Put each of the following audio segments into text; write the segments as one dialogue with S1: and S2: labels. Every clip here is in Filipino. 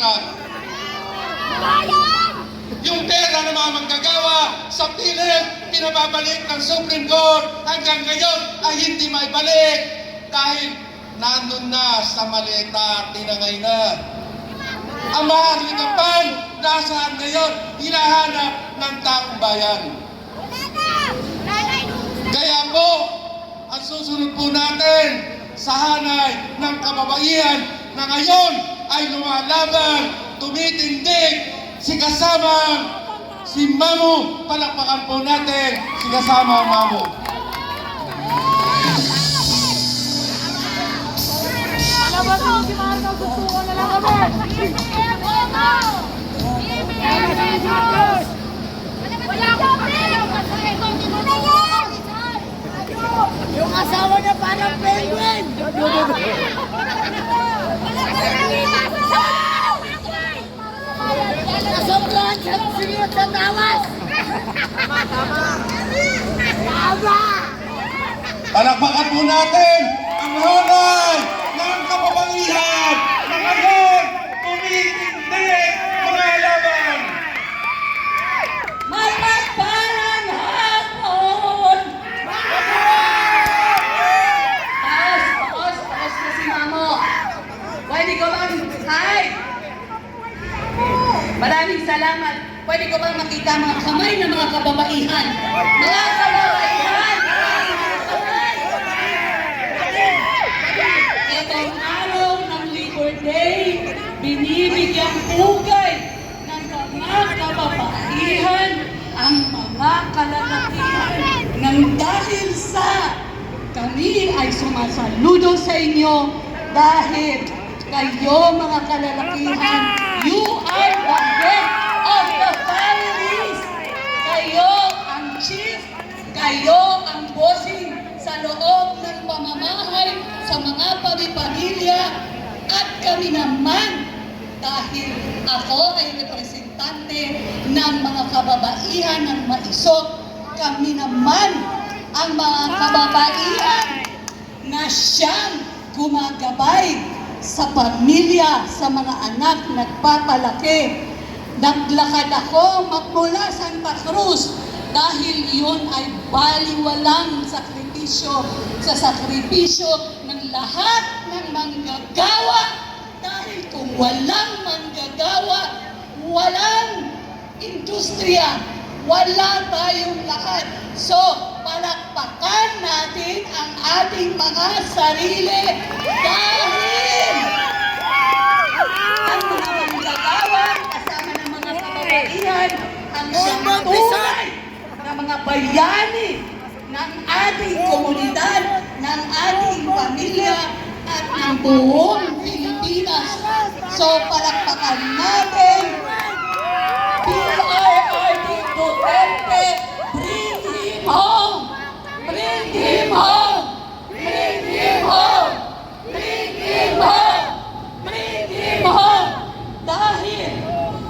S1: lahat. Yung pera ng mga manggagawa sa pilit, pinababalik ng Supreme Court hanggang ngayon ay hindi maibalik dahil nandun na sa maleta, tinangay na. Ang mahalagang nasaan ngayon, hinahanap ng taong bayan. Kaya po, ang susunod po natin sa hanay ng kababaihan na ngayon ay lumalaban, tumitindig, si kasamang si Mamu. Palakpakan po natin si kasamang Mamu.
S2: Alam mo na, si Marcos, gusto ko na lang kami. Yung asawa niya parang penguin. Nasobrahan siya ng siniyot sa tawas. Tama!
S1: Palakpakan po natin ang hanay ng kababaihan na ngayon tumitindig lumalaban.
S2: Mapagpalang hapon! Taas na si Mamo. Pwede ko bang, hi! Maraming salamat. Pwede ko bang makita mga kamay ng mga kababaihan? Mga kababaihan! Itong araw ng Labor Day, binibigyan pugay ng mga kababaihan ang mga kalalakihan nang dahil sa kami ay sumasaludo sa inyo dahil kayo mga kalalakihan, you are the head of the families. Kayo ang chief, kayo ang bossing sa loob ng pamamahay sa mga pamilya at kami naman dahil ako ay representante ng mga kababaihan ng Maisog, kami naman ang mga kababaihan na siyang gumagabay sa pamilya, sa mga anak, nagpapalaki. Naglakad ako magmula Santa Cruz dahil iyon ay baliwalang sakripisyo sa sakripisyo ng lahat ng manggagawa. Dahil kung walang manggagawa, walang industriya, wala tayong lahat. So, palakpakan natin ang ating mga sarili dahil ang mga manggagawa kasama ng mga kababaihan ang siyang tunay na mga bayani ng ating komunidad, ng ating pamilya at ng buong Pilipinas. So, palakpakan natin PRRD Duterte, bring him home! Bring him home! Bring him home! Bring him home! Bring him home! Dahil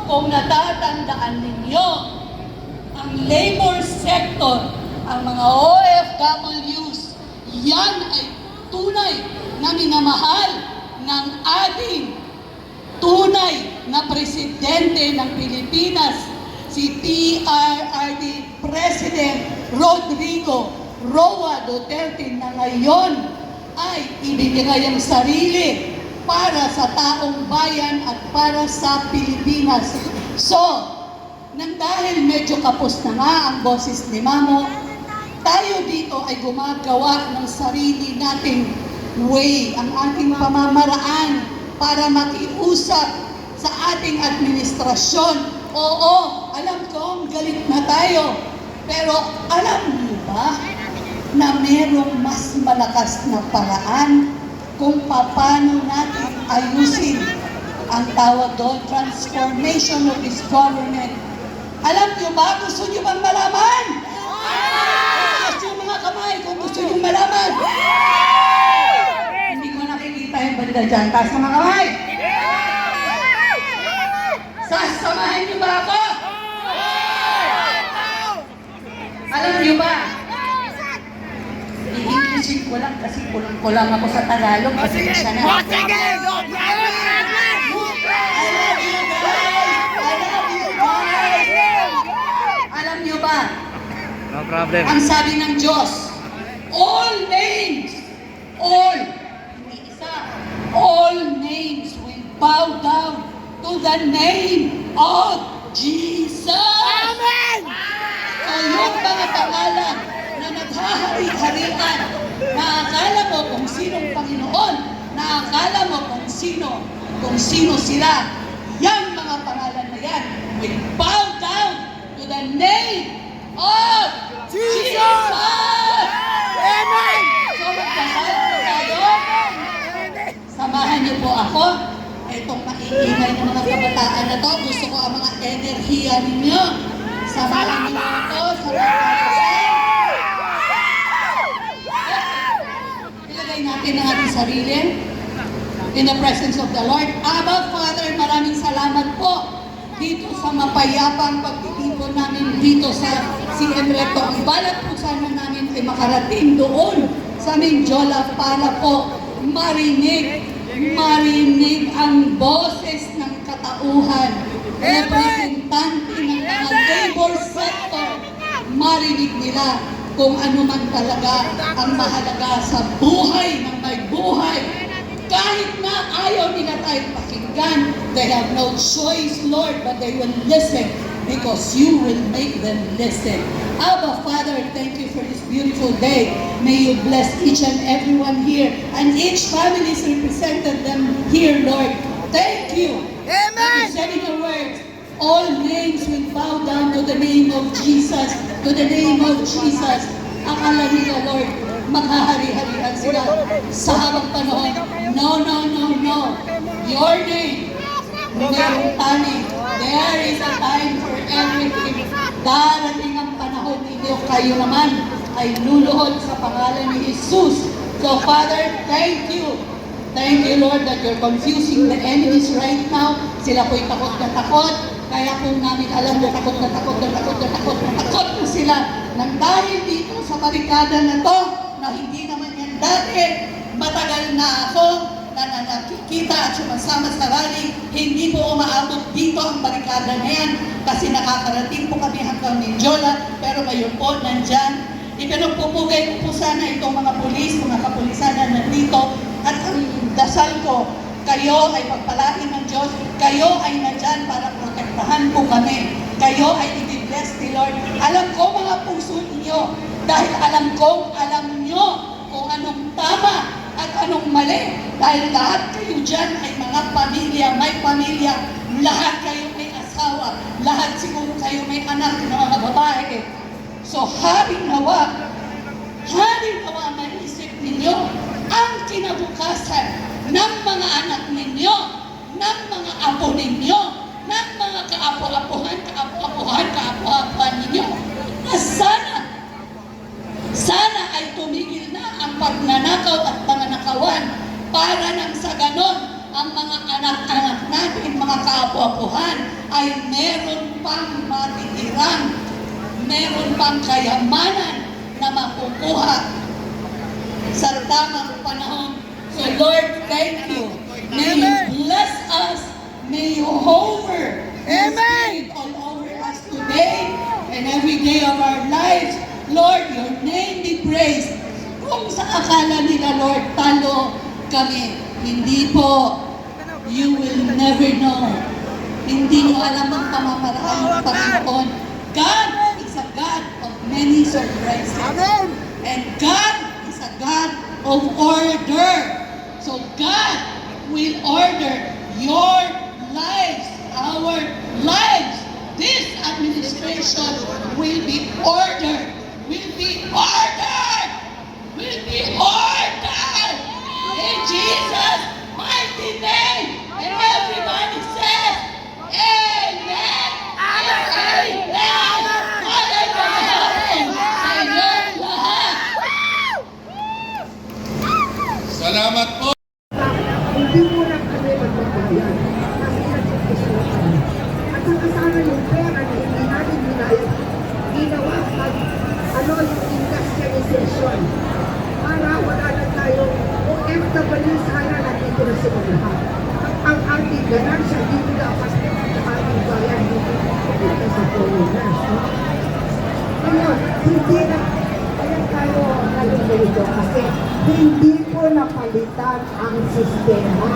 S2: kung natatandaan ninyo, ang labor sector, ang mga OFWs, yan ay tunay na minamahal ng ating tunay na presidente ng Pilipinas, si PRRD President Rodrigo Roa Duterte, na ngayon ay ibinigay ang sarili para sa taong bayan at para sa Pilipinas. So, nang dahil medyo kapos na nga ang boses ni Mamo, tayo dito ay gumagawa ng sarili nating way, ang ating pamamaraan para makiusap sa ating administrasyon. Oo, alam ko, galit na tayo. Pero alam niyo ba na merong mas malakas na paraan kung paano natin ayusin ang tawag doon, transformation of this government? Alam niyo ba? Gusto niyo bang malaman? Gusto yung mga kamay kung gusto niyo malaman. Hindi ko nakikita yung banda dyan. Taas ng mga kamay. Sasamahan niyo ba ako? Alam niyo ba? I-Englishin ko lang kasi kulang ako sa Tagalog. Pasensya na.
S3: Sige!
S2: I love you
S3: problem.
S2: Ang sabi ng Diyos, all names, all, hindi isa, all names will bow down to the name of Jesus. Amen! So yung mga pangalan na naghahari-harian, naakala mo kung sinong Panginoon, naakala mo kung sino sila, yan mga pangalan na yan will bow down to the name of Jesus! Amen! So magdasal po tayo. Samahan niyo po ako. Itong maiingay ng mga kabataan na to, gusto ko ang mga enerhiya ninyo. Samahan niyo ako sa mga ilagay natin ang ating sarili in the presence of the Lord. Abba, Father, maraming salamat po dito sa mapayapang pagtitipon namin dito sa CM Recto. Ang balat po sana namin ay makarating doon sa Mindiola para po marinig ang boses ng katauhan, representante ng mga labor sector, marinig nila kung ano man talaga ang mahalaga sa buhay ng may buhay. Kahit na ayaw nila tayong pakinggan, they have no choice, Lord, but they will listen because you will make them listen. Abba, Father, thank you for this beautiful day. May you bless each and everyone here and each family is represented them here, Lord. Thank you. Amen. You said in your words, all names will bow down to the name of Jesus, to the name of Jesus. Akala nila, Lord, maghahari-harihan sila sa habang panahon. No, no, no, no. Your name, merong tani. There is a time for everything. Darating ang panahon ninyo, kayo naman ay luluhod sa pangalan ni Jesus. So, Father, thank you. Thank you, Lord, that you're confusing the enemies right now. Sila po'y takot na takot. Kaya kung namin alam na takot na sila. Nang dahil dito sa barikada na to, na hindi naman yan dati, matagal na ako na nakikita at sumasama sa rally, hindi po umaabot dito ang barikada na yan kasi nakakarating po kami hanggang Mindiola, pero ngayon po nandyan. Ipinagpupugay ko po sana itong mga pulis, mga kapulisan na nandito at ang dasal ko, kayo ay pagpalain ng Diyos, kayo ay nandyan para protektahan po kami, kayo ay i-bless ni Lord. Alam ko mga puso ninyo, dahil alam nyo kung anong tama at anong mali. Dahil lahat kayo dyan ay mga pamilya, may pamilya, lahat kayo may asawa, lahat siguro kayo may anak na mga babae. So haring nawa maisip ninyo ang kinabukasan ng mga anak ninyo, ng mga apo ninyo, ng mga kaapo-apuhan ninyo, na sana ay tumigil na ang pagnanakaw at panganakawan para nang sa ganon ang mga anak-anak natin, mga kaapo-apuhan ay meron pang matitiran, meron pang kayamanan na makukuha sa tamang panahon. So Lord, thank you. May you bless us. May you hover your Spirit all over us today and every day of our lives. Lord, your name be praised. Kung sa akala nila, Lord, talo kami, hindi po. You will never know. Hindi nyo alam ang pamamaraan ng Panginoon. God is a God of many surprises.
S4: Amen.
S2: And God is a God of order. So God will order your lives, our lives. This administration will be ordered. Will be ordered. Will be ordered. In Jesus' mighty name. And everybody says, Amen. Amen. Amen. Hallelujah. Sa inyong lahat.
S1: Salamat po.
S4: Hindi mo lang kami magpapagyan. Kasi nagpapagyan kami. At ang kasama yung pera na hindi natin ginawa pag yung industrialization. Para wala na tayong OFW sana nandito na sila lahat. Ang ating ganansya dito dapat sa ating bayan dito sa Pilipinas. Ngayon, hindi na, kaya tayo nalulito kasi hindi po napalitan ang sistema.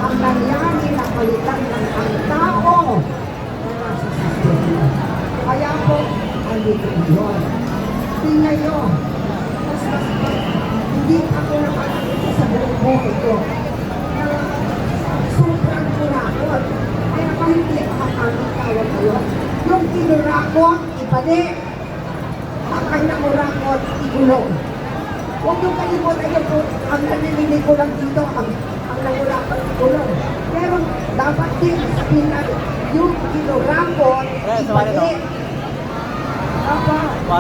S4: Ang nangyari napalitan ng ang tao na nasa sistema. Kaya po, andito yun. Tingnan nyo, hindi ako nakakita sa buong buhay ko na sobrang kurakot. Kaya pa hindi makakakitawag kayo. Yung kinurakot, ibalik. Ang nakurakot, igulong. Huwag yung kalimutan nyo po, ang nanilinig ko lang dito, ang nakurakot, igulong. Pero dapat din sabihin natin, yung kinurakot, ibalik.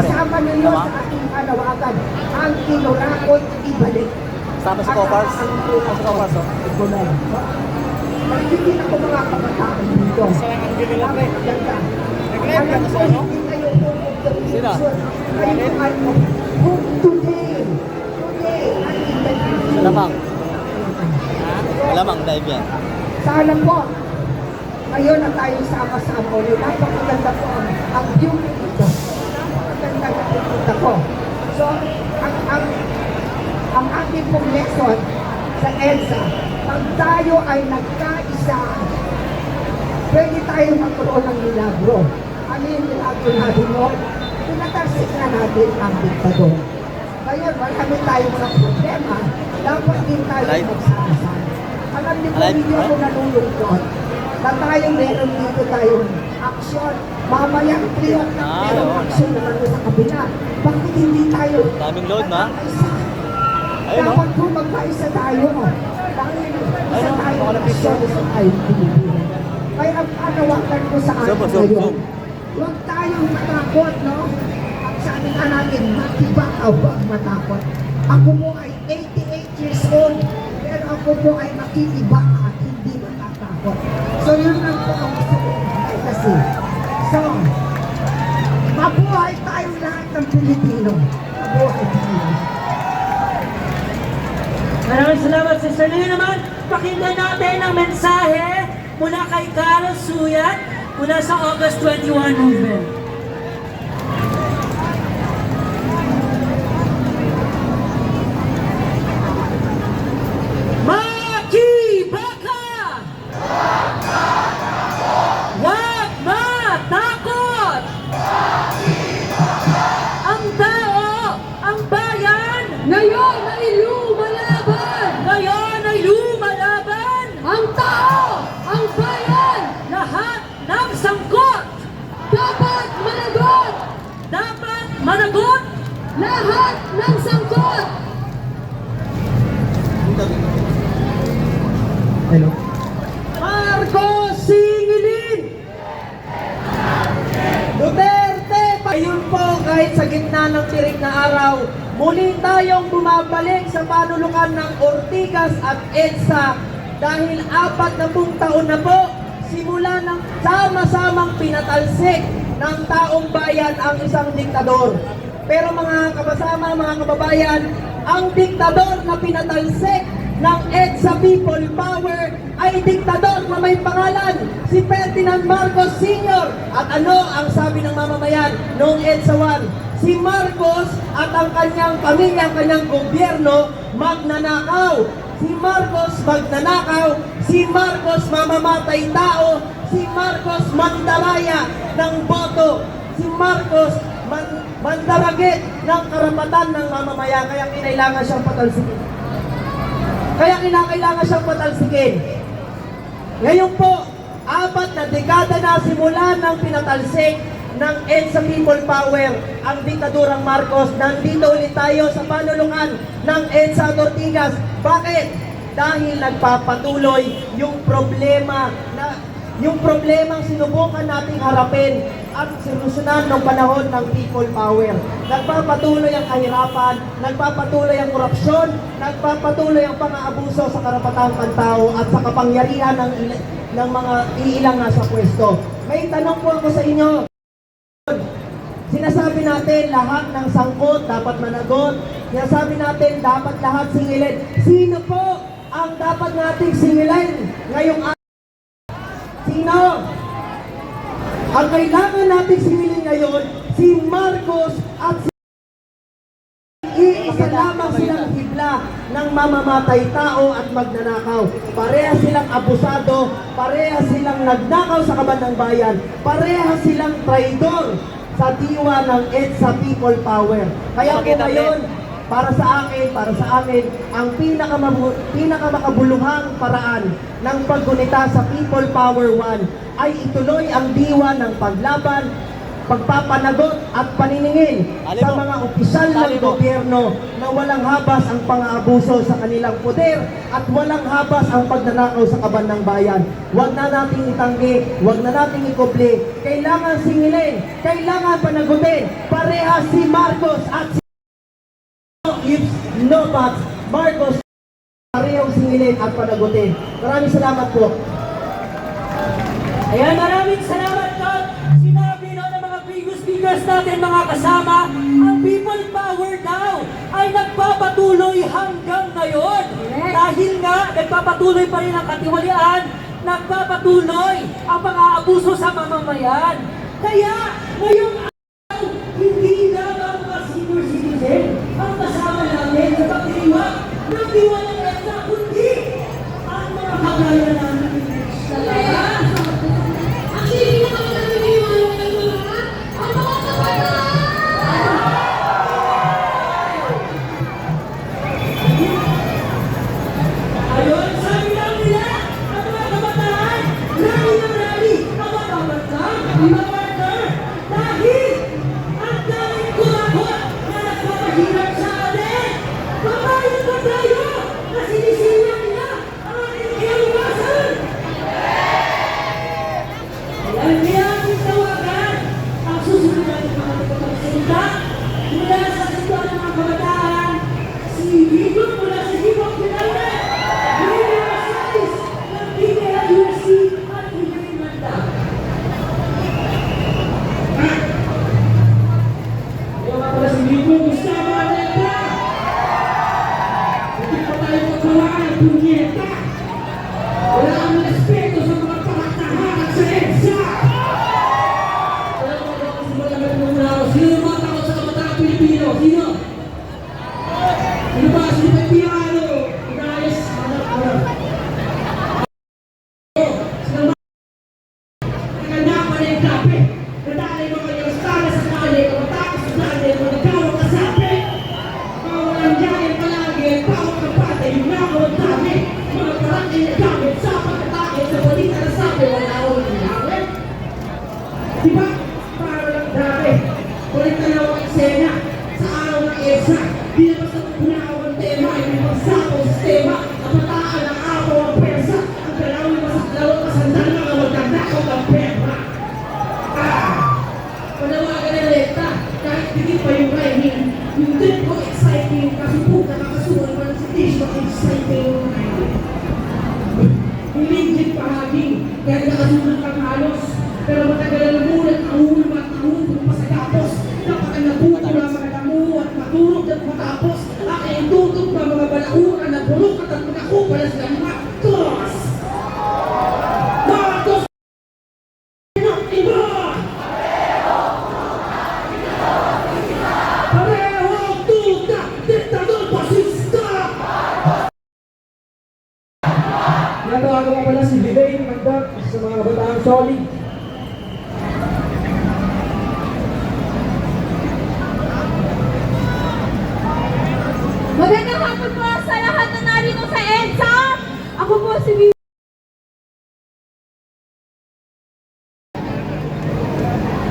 S4: Sama ninyo sa ating panawagan, ang kinurakot, ibalik.
S3: Sama si Copars.
S4: Igulong. Hindi na ko mga kabataan dito. Ganda. Alam ko, hindi kayo
S3: Sino?
S4: kayo ay today, ang interview.
S3: Malamang. Malamang, live yan.
S4: Sana po, ngayon na tayo sama-sama ulit. Napakaganda po ang beauty dito. Napakaganda na pupunta ko. So, ang ating pong lesson sa EDSA, pag tayo ay nagkaisa, pwede tayo magkaroon ng milagro. Ano yung milagro natin mo? Pinatarsik na natin ang diktador. Ngayon, marami tayong mga problema. Dapat din tayo magsama-sama. Alam niyo po, hindi ako nalulungkot na tayo meron dito tayong aksyon. Mamaya, merong aksyon naman sa kabila. Bakit hindi tayo
S3: Daming load, ma.
S4: magkaisa?
S3: Ayun, no?
S4: Dapat po magkaisa tayo. Dahil isa tayo aksyon, isa tayong Pilipinas. Kaya ang panawagan ko sa atin ngayon, huwag tayong matakot, no? Ang sabi nga natin, matibak o huwag matakot. Ako mo ay 88 years old, pero ako po ay makitibak at hindi matatakot. So yun lang po ang gusto ko ay kasi. So, mabuhay tayo lahat ng Pilipino. Mabuhay tayo.
S2: Maraming salamat, Sister Leo naman. Pakinggan natin ang mensahe mula kay Carlos Suyat mula sa August 21 movement. Makibaka! Huwag matakot! Ang tao, ang bayan,
S5: Ngayon ay lumalaban!
S2: ngayon ay lumalaban!
S5: Ang tao, ang bayan,
S2: Lahat ng sangkot
S5: dapat managot!
S2: dapat managot.
S5: Lahat ng sangkot!
S3: Hello.
S2: Marcos singilin! Duterte! Ayun po, kahit sa gitna ng tirik na araw, muli tayong bumabalik sa panulukan ng Ortigas at EDSA dahil 40 taon na po simula ng sama-samang pinatalsik ng taong bayan ang isang diktador. Pero mga kabasama, mga kababayan, ang diktador na pinatalsik ng EDSA People Power ay diktador na may pangalan, si Ferdinand Marcos Sr. At ano ang sabi ng mamamayan noong EDSA 1? Si Marcos at ang kanyang pamilya, ang kanyang gobyerno, magnanakaw. Si Marcos magnanakaw, si Marcos mamamatay tao, si Marcos mandaraya ng boto, si Marcos mandaragit ng karapatan ng mamamayan, kaya kinailangan siyang patalsikin. Ngayon po, 4 na dekada na simula ng pinatalsik ng EDSA People Power ang diktadurang Marcos. Nandito ulit tayo sa panulungan ng EDSA Ortigas. Bakit? Dahil nagpapatuloy yung problemang sinubukan nating harapin at solusyonan ng panahon ng People Power. Nagpapatuloy ang kahirapan, nagpapatuloy ang korupsyon, nagpapatuloy ang pang-aabuso sa karapatang pantao at sa kapangyarihan ng mga iilang nasa pwesto. May tanong po ako sa inyo. Sinasabi natin lahat ng sangkot dapat managot. Sinasabi natin dapat lahat singilin. Sino po ang dapat nating singilin ngayong araw? Sino?
S6: Ang kailangan natin singilin ngayon, si Marcos at si iisa lamang silang hibla ng mamamatay tao at magnanakaw. Parehas silang abusado, parehas silang nagnakaw sa kaban ng bayan, parehas silang traidor sa diwa ng EDSA People Power. Kaya po ngayon, para sa akin, ang pinakamakabuluhang paraan ng paggunita sa People Power 1 ay ituloy ang diwa ng paglaban, pagpapanagot at paniningil sa mga opisyal ng gobyerno na walang habas ang pang-aabuso sa kanilang poder at walang habas ang pagnanakaw sa kaban ng bayan. Huwag na nating itanggi, huwag na nating ikubli. Kailangan singilin, kailangan panagutin. Parehas si Marcos at si no buts, Marcos, parehong singilin at panagutin. Maraming salamat po.
S2: Ayan, maraming salamat po. Sinabi no ng mga previous speakers natin, mga kasama, ang people power daw ay nagpapatuloy hanggang ngayon. Dahil nga, nagpapatuloy pa rin ang katiwalian, nagpapatuloy ang pang-aabuso sa mamamayan. Kaya, ngayong araw, hindi lamang mga senior citizen ang kasama natin sa pagdiwag ng diwa ng EDSA, kundi ang mga kagaya namin. Talaga?
S5: Actually, hindi na kami naniniwala ng mga ang mga kabataan!
S2: Ayun, sabi lang nila, ang mga kabataan, lagi ng rally, ang mga kabataan, mga partner, dahil ang daming kumakot na nagpapahirap sa atin. Pabayad ba tayo na sinisilang nila ang ating kinabukasan? Ayan, kaya ating tawagan ang susunod natin mga kapagsalita mula sa sitwaan ng mga kabataan, si Vigo mula sa Hibok Pinalda, Mayor Rosales ng PKLUC at Hibok Manda. Kaya nga pala si Vigo, gusto ang mga neta! Hindi pa tayo magpawaan ng punyeta! Wala kang respeto sa mga pakatahanan sa EDSA! Kaya mga kapag simulagan mo muna ako, sino yung mga takot sa kabataan Pilipino? Sino? Sino ba? Sino ba yung pinakano? Inayos? Ano? Sino ba? Naganda pa na yung kape. Nadalay mga yung stala sa kali. Kamatapos sa kali. Magkawag ka sabi. Bawal ang jayan palagi. Bawal ang patay. Yung nakawag dami. Mga parating na gamit sa pagkatake. Sa balita na sabi. Wala akong nangyari. Diba? Para lang dami. Kulit na lang ang eksena. Sa araw ng EDSA. Di na basta punaw ang tema. Yung pagsapong sistema. Kapataan ang araw ang persa. Ang dalawang masaklawang kasandal mga magdadakaw ng pera. Panawagan ng lekta. Kahit bigit pa yung rhyming. Yung trip ko exciting. Kasi po nakakasuhan pa ng sitis. Exciting yung rhyming. Hiligit pahaging. Kaya nakasunan kang halos. Pero matagal na namulat ang hulog at nahulog masagapos. Dapat ang nabuto na mga damo at matulog at matapos. Aking tutok na mga balaura na bulok at makakupalas ng Marcos! Marcos! Ng iba! Parehong tuta! Diktador pasista! Natawagan ko pala si Vivain Magdak sa mga bataang solid.
S5: Magandang hapon po sa lahat na narito sa EDSA! Ako po si Vivi.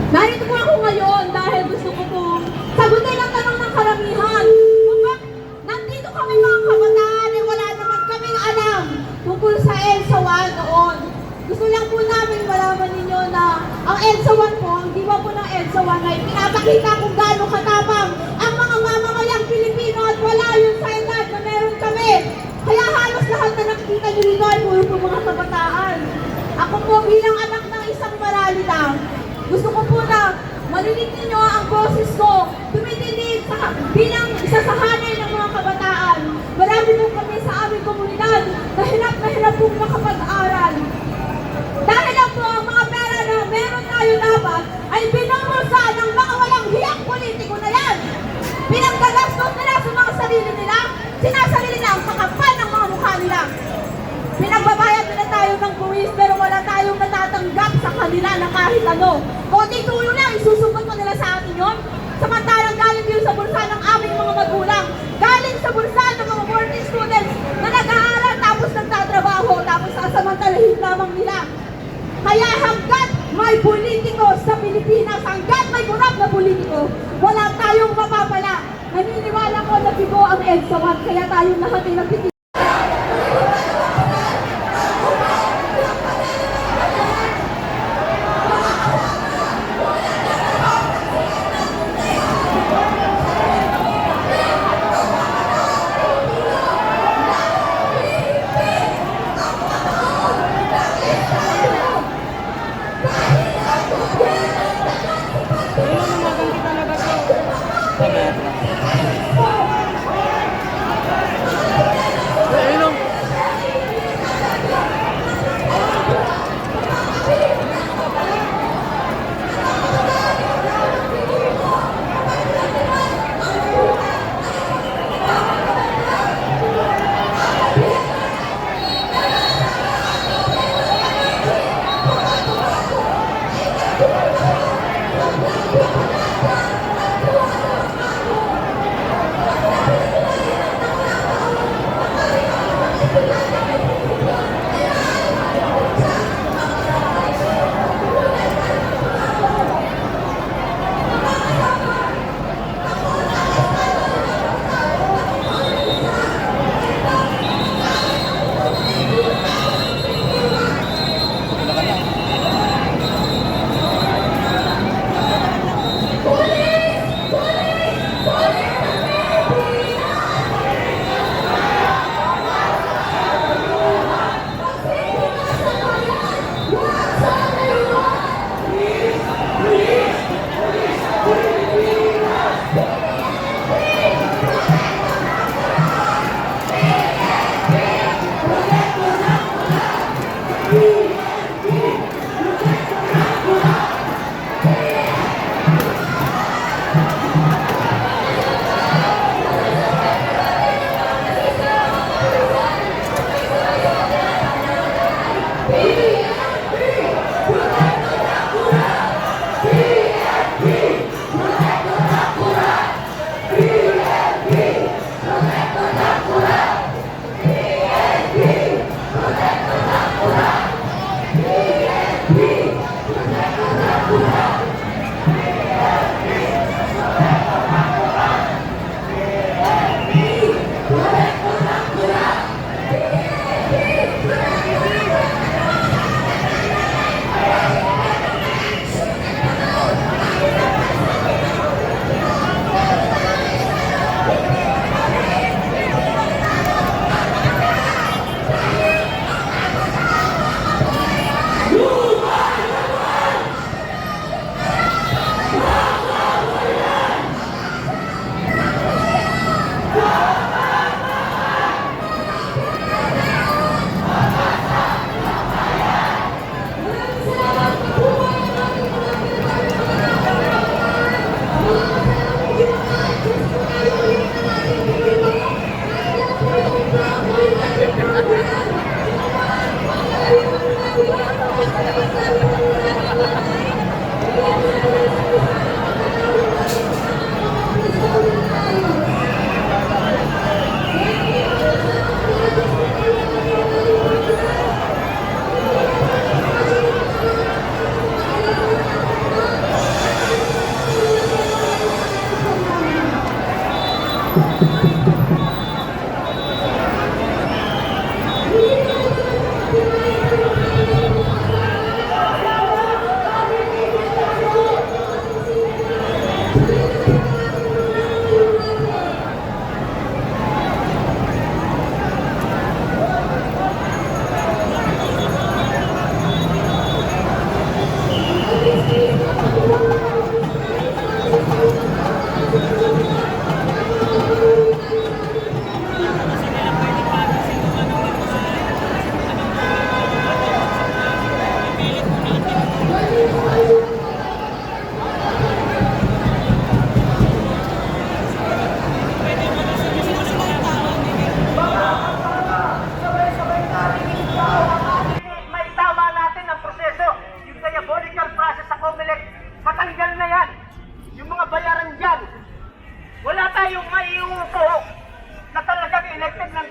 S5: Narito po ako ngayon dahil gusto ko po sagutin ang tanong ng karamihan. Kapag nandito kami mga kabataan, wala naman kaming alam tungkol sa EDSA 1 noon. Gusto lang po namin malaman ninyo na ang EDSA 1 po, ang diwa po ng EDSA 1 ay pinapakita kung gaano katapang ang mga mamamayang Pilipino at wala yun sa edad na meron kami. Kaya halos lahat na nakikita nyo rito ay puro po mga kabataan. Ako po bilang anak ng isang maralita, gusto ko po na marinig ninyo ang boses ko, tumitindig bilang isa sa hanay ng mga kabataan. Marami po kami sa aming komunidad na hirap po makapag-aral. Dahil lang po ang mga pera na meron tayo dapat tayo ng buwis pero wala tayong natatanggap sa kanila na kahit ano. Konting tulong lang, isusugot mo nila sa atin yun. Samantalang galing yun sa bulsa ng aming mga magulang. Galing sa bulsa ng mga working students na nag-aaral tapos nagtatrabaho tapos sasamantalahin lamang nila. Kaya hanggat may politiko sa Pilipinas, hanggat may kurap na politiko, wala tayong mapapala. Naniniwala ko na bigo ang EDSA 1, kaya tayong lahat ay nagtitigil.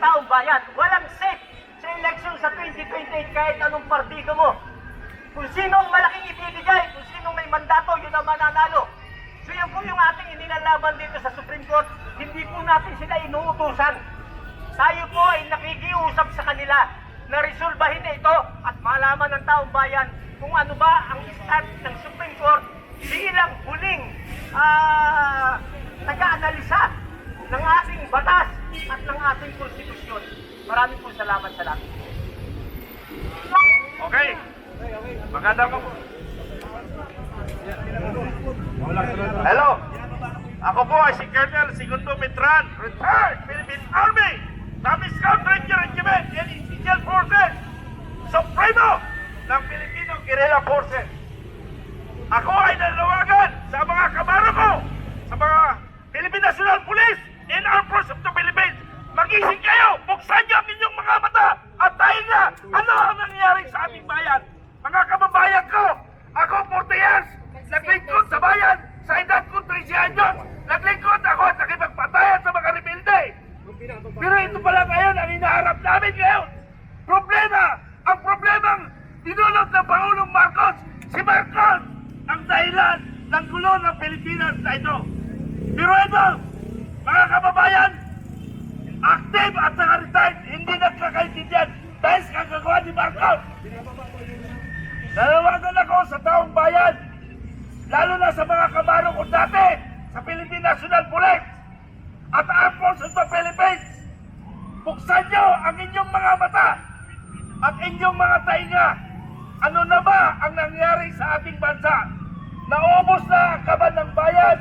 S7: taong bayan. Walang safe sa eleksyon sa 2028 kahit anong partido mo. Kung sinong malaking ibibigay, kung sinong may mandato, yun ang mananalo. So yan po yung ating inilalaban dito sa Supreme Court. Hindi po natin sila inuutusan. Tayo po ay nakikiusap sa kanila na resolbahin na ito at malaman ng taong bayan kung ano ba ang stand ng Supreme Court bilang huling nag-aanalisa ng ating batas at ng ating konstitusyon. Maraming po salamat sa lahat.
S8: Okay. Maganda po. Hello. Ako po ay si Colonel Segundo Mitran, retired Philippine Army, Tamis Scout Ranger Regiment and Special Forces, Supremo ng Filipino Guerrilla Forces. Ako ay nanawagan sa mga kabaro ko, sa mga Philippine National Police and Armed Forces of the Philippines. Magising kayo! Buksan niyo ang inyong mga mata at tayo na ano ang nangyayari sa ating bayan. Mga kababayan ko, ako 40 years, naglingkod sa bayan sa edad ko 13 anyos. Naglingkod ako at nakipagpatayan sa mga rebelde. Pero ito pala ngayon ang hinaharap namin ngayon. Ang problemang dinulot ng Pangulong Marcos, si Marcos, ang dahilan ng gulo ng Pilipinas na ito. Pero ito, mga kababayan, active at saka retired, hindi nagkakaintindihan dahil sa kagagawa ni Marcos. Nanawagan ako sa taong bayan, lalo na sa mga kabaro ko dati sa Philippine National Police at Armed Forces of the Philippines. Buksan nyo ang inyong mga mata at inyong mga tainga. Ano na ba ang nangyari sa ating bansa? Naubos na ang kaban ng bayan.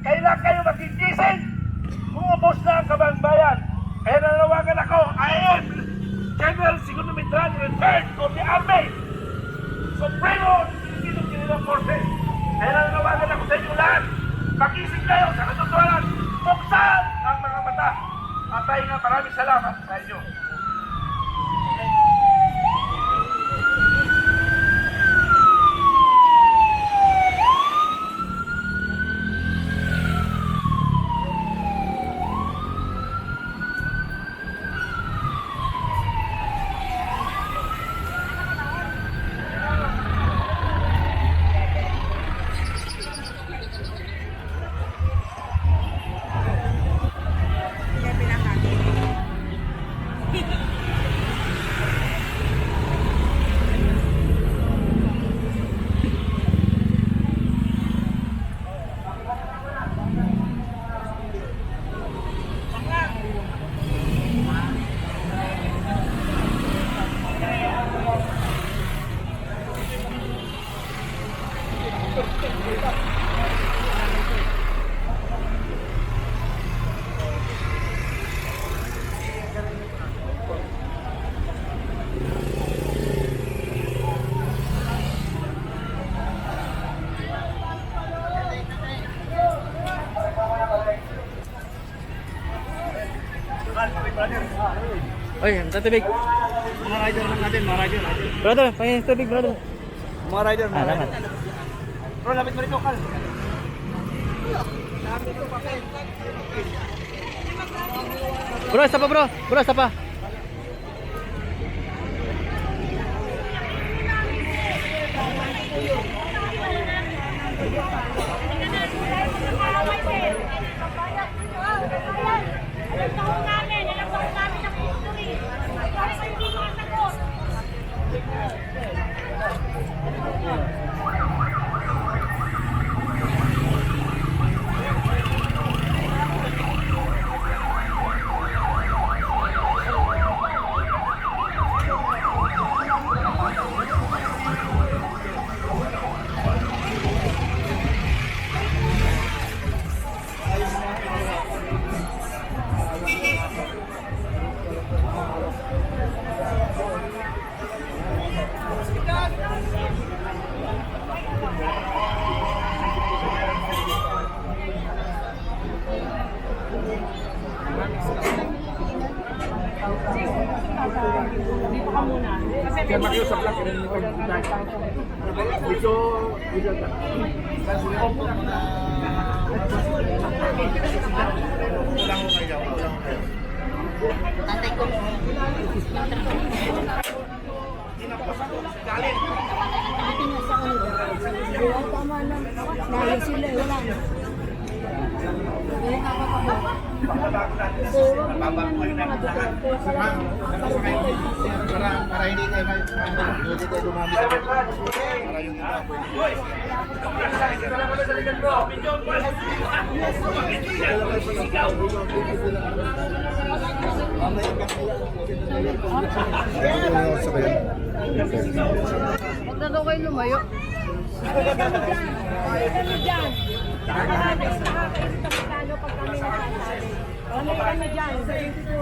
S8: Kailan kayo magigising? Kung ubos na ang kaban ng bayan. Kaya nanawagan ako, I am General Segundo Mitran, retired from the Army, Supremo ng Filipino Guerrilla Forces. Kaya nanawagan ako sa inyo lahat. Magising kayo sa katotohanan. Buksan ang mga mata. At tayo nga maraming salamat sa inyo.
S3: Oy, tatibig. Mga rider lang natin, mga rider. Brother, pahingin tubig, brother. Mga rider, mga rider. Bro, lapit mo rito, Kal. Bro, isa pa bro. Bro, isa pa.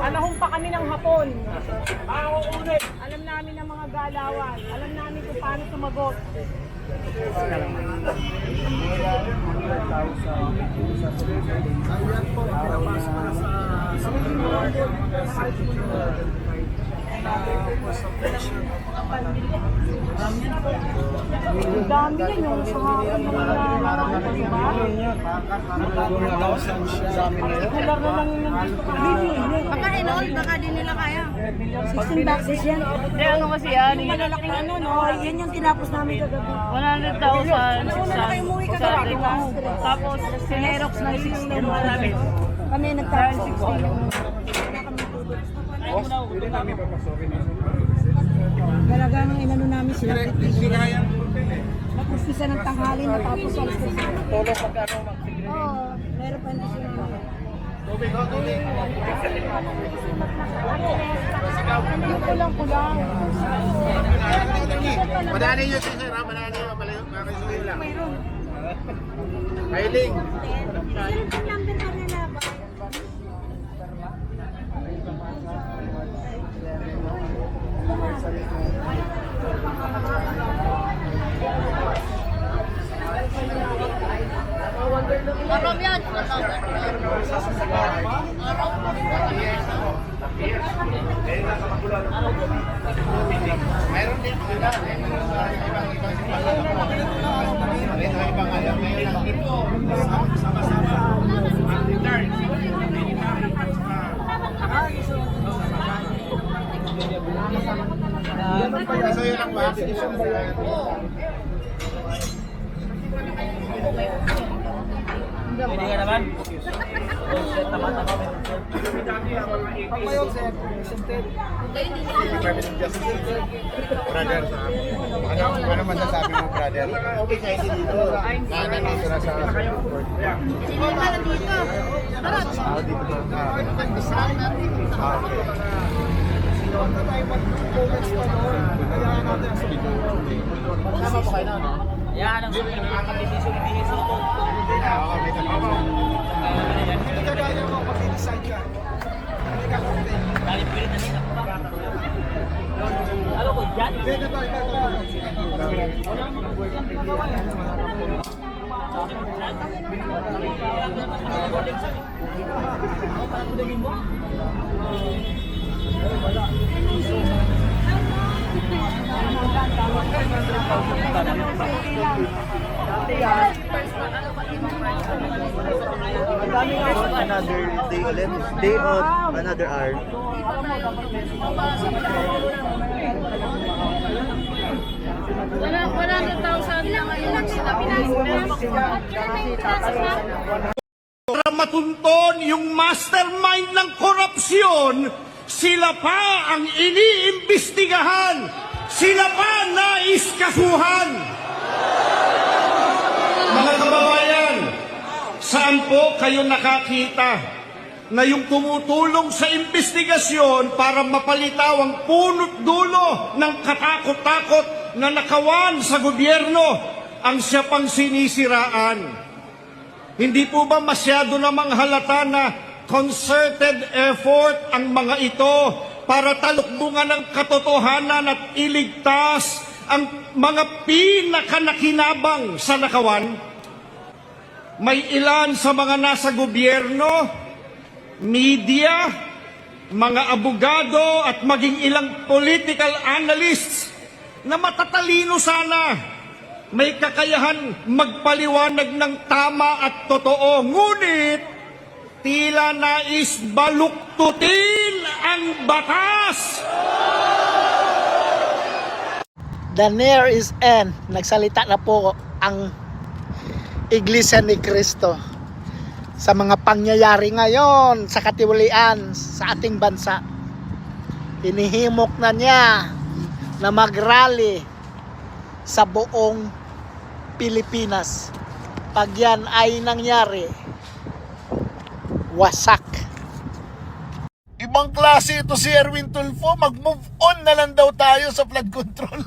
S9: Anahong pa kami ng hapon. Alam namin ang mga galawan. Alam namin kung paano sumagot. Ang dami yan yung sa hapon ng mga baka inoon, baka di nila kaya. 16 boxes yan.
S2: Hindi, ano kasi yan?
S9: Yung malalaking ano, no? Yan yung tinapos namin kagabi.
S2: 100,000.
S9: Una kayo umuwi kagabi.
S2: Tapos, sinerox ng 16 mo namin.
S9: Kami nagtapos 16. Talagang inano namin sila. Nag-umpisa ng tanghali na tapos alas 3.
S3: Tulong pagkano
S9: Oo, meron pa na sila. Kulang-kulang.
S8: Madali nyo si Sir, ha? Madali nyo. Makisuhin lang. Kailing.
S2: Marom yan.
S8: Mayroon din sila. Ibang alam. Ngayon, ito. Sama-sama. So yun lang ba?
S3: Pwede ka naman.
S8: Brother, ano masasabi mo, brother? Okay kayo dito. Nandito na sa airport.
S2: Sino ka na dito? Tara.
S8: Dito.
S3: Tama po kayo na, no? Yan ang nakakabibisyo ni Soto. Dali pilit na nila. Ano ko, dyan?
S6: Another day ulit. Day of another hour.
S2: Wala 100,000 na ngayon sila
S8: Para matunton yung mastermind ng korupsyon, sila pa ang iniimbestigahan. Sila pa naiskasuhan. Mga kababayan, saan po kayo nakakita na yung tumutulong sa investigasyon para mapalitaw ang punot dulo ng katakot-takot na nakawan sa gobyerno ang siya pang sinisiraan? Hindi po ba masyado namang halata na concerted effort ang mga ito para talukbungan ng katotohanan at iligtas ang mga pinakanakinabang sa nakawan? May ilan sa mga nasa gobyerno, media, mga abogado at maging ilang political analysts na matatalino sana, may kakayahan magpaliwanag ng tama at totoo, ngunit tila nais baluktutin ang batas!
S10: The near is end. Nagsalita na po ang Iglesia ni Cristo sa mga pangyayari ngayon sa katiwalian sa ating bansa. Hinihimok na niya na mag-rally sa buong Pilipinas. Pag yan ay nangyari, wasak.
S8: Ibang klase ito si Erwin Tulfo. Mag-move on na lang daw tayo sa flood control.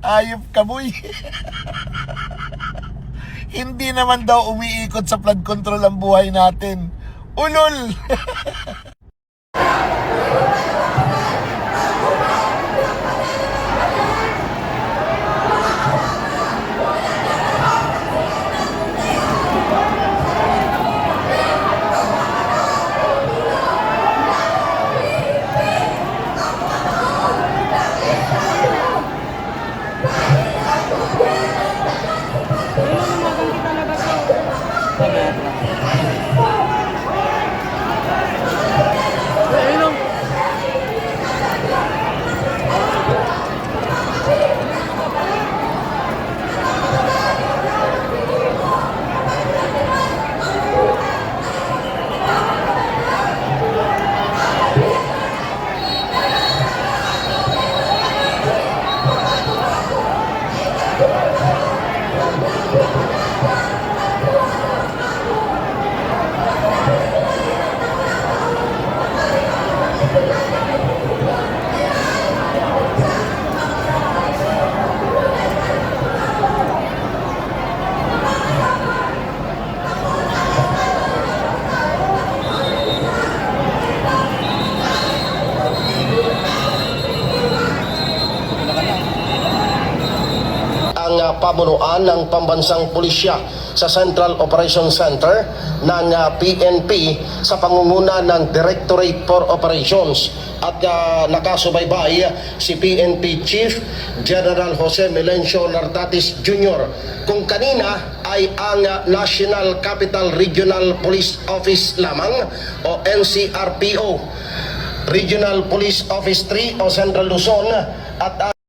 S8: Ayop ka, boy. Hindi naman daw umiikot sa flood control ang buhay natin. Ulol!
S11: pamunuan ng Pambansang Pulisya sa Central Operations Center ng PNP sa pangunguna ng Directorate for Operations at nakasubaybay si PNP Chief General Jose Melencio Nartatis Jr. Kung kanina ay ang National Capital Regional Police Office lamang o NCRPO, Regional Police Office 3 o Central Luzon at